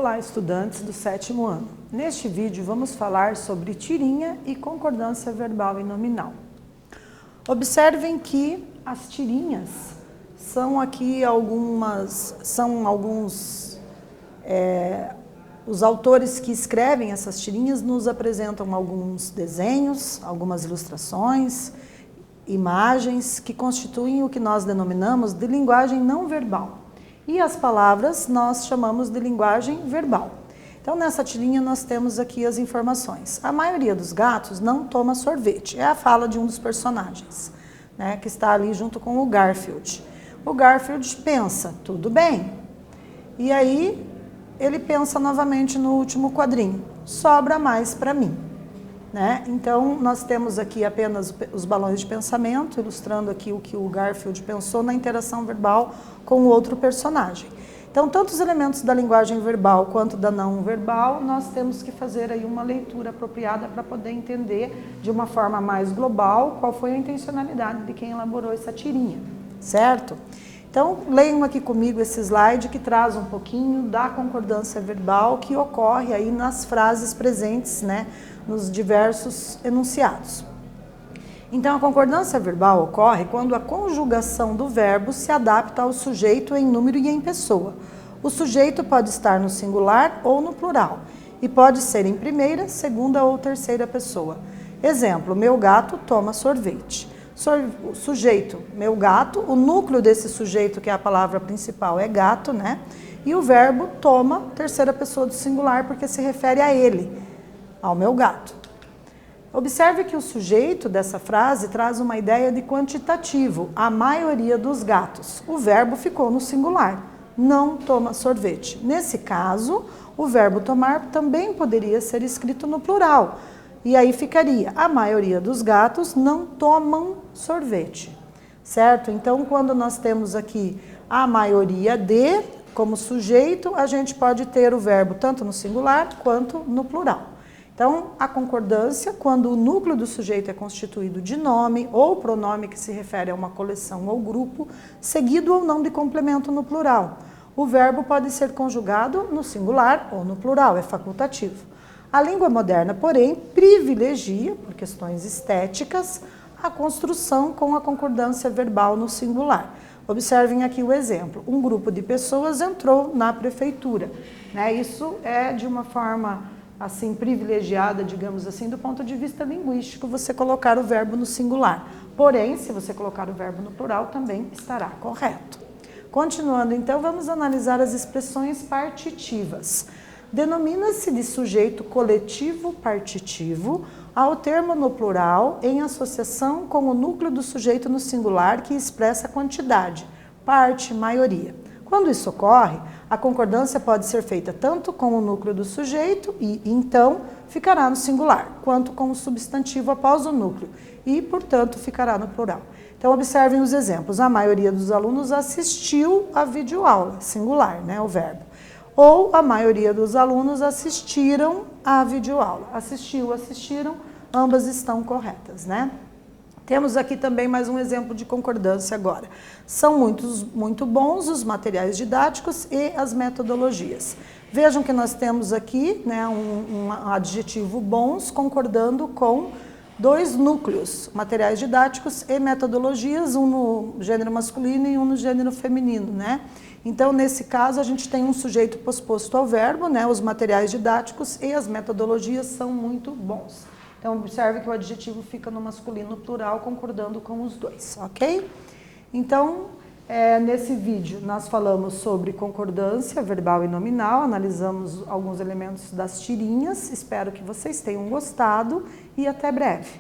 Olá, estudantes do 7º ano. Neste vídeo vamos falar sobre tirinha e concordância verbal e nominal. Observem que as tirinhas são aqui os autores que escrevem essas tirinhas nos apresentam alguns desenhos, algumas ilustrações, imagens que constituem o que nós denominamos de linguagem não verbal. E as palavras nós chamamos de linguagem verbal. Então, nessa tirinha nós temos aqui as informações. A maioria dos gatos não toma sorvete. É a fala de um dos personagens, né, que está ali junto com o Garfield. O Garfield pensa, tudo bem. E aí, ele pensa novamente no último quadrinho. Sobra mais para mim. Né? Então, nós temos aqui apenas os balões de pensamento, ilustrando aqui o que o Garfield pensou na interação verbal com o outro personagem. Então, tanto os elementos da linguagem verbal quanto da não verbal, nós temos que fazer aí uma leitura apropriada para poder entender de uma forma mais global qual foi a intencionalidade de quem elaborou essa tirinha, certo? Então, leiam aqui comigo esse slide que traz um pouquinho da concordância verbal que ocorre aí nas frases presentes, né, nos diversos enunciados. Então, a concordância verbal ocorre quando a conjugação do verbo se adapta ao sujeito em número e em pessoa. O sujeito pode estar no singular ou no plural e pode ser em primeira, segunda ou terceira pessoa. Exemplo, meu gato toma sorvete. O sujeito, meu gato, o núcleo desse sujeito, que é a palavra principal, é gato, né? E o verbo toma, terceira pessoa do singular, porque se refere a ele, ao meu gato. Observe que o sujeito dessa frase traz uma ideia de quantitativo, a maioria dos gatos. O verbo ficou no singular, não toma sorvete. Nesse caso, o verbo tomar também poderia ser escrito no plural. E aí ficaria, a maioria dos gatos não tomam sorvete, certo? Então, quando nós temos aqui a maioria de, como sujeito, a gente pode ter o verbo tanto no singular quanto no plural. Então, a concordância, quando o núcleo do sujeito é constituído de nome ou pronome que se refere a uma coleção ou grupo, seguido ou não de complemento no plural. O verbo pode ser conjugado no singular ou no plural, é facultativo. A língua moderna, porém, privilegia, por questões estéticas, a construção com a concordância verbal no singular. Observem aqui o exemplo. Um grupo de pessoas entrou na prefeitura. Né? Isso é de uma forma assim privilegiada, digamos assim, do ponto de vista linguístico, você colocar o verbo no singular. Porém, se você colocar o verbo no plural, também estará correto. Continuando, então, vamos analisar as expressões partitivas. Denomina-se de sujeito coletivo partitivo ao termo no plural em associação com o núcleo do sujeito no singular que expressa quantidade, parte, maioria. Quando isso ocorre, a concordância pode ser feita tanto com o núcleo do sujeito e, então, ficará no singular, quanto com o substantivo após o núcleo e, portanto, ficará no plural. Então, observem os exemplos. A maioria dos alunos assistiu à videoaula, singular, né, o verbo. Ou a maioria dos alunos assistiram à videoaula. Assistiu, assistiram, ambas estão corretas, né? Temos aqui também mais um exemplo de concordância agora. São muito bons os materiais didáticos e as metodologias. Vejam que nós temos aqui, né, um adjetivo bons concordando com dois núcleos, materiais didáticos e metodologias, um no gênero masculino e um no gênero feminino, né? Então, nesse caso, a gente tem um sujeito posposto ao verbo, né? Os materiais didáticos e as metodologias são muito bons. Então, observe que o adjetivo fica no masculino plural, concordando com os dois, ok? Então, nesse vídeo, nós falamos sobre concordância verbal e nominal, analisamos alguns elementos das tirinhas, espero que vocês tenham gostado e até breve.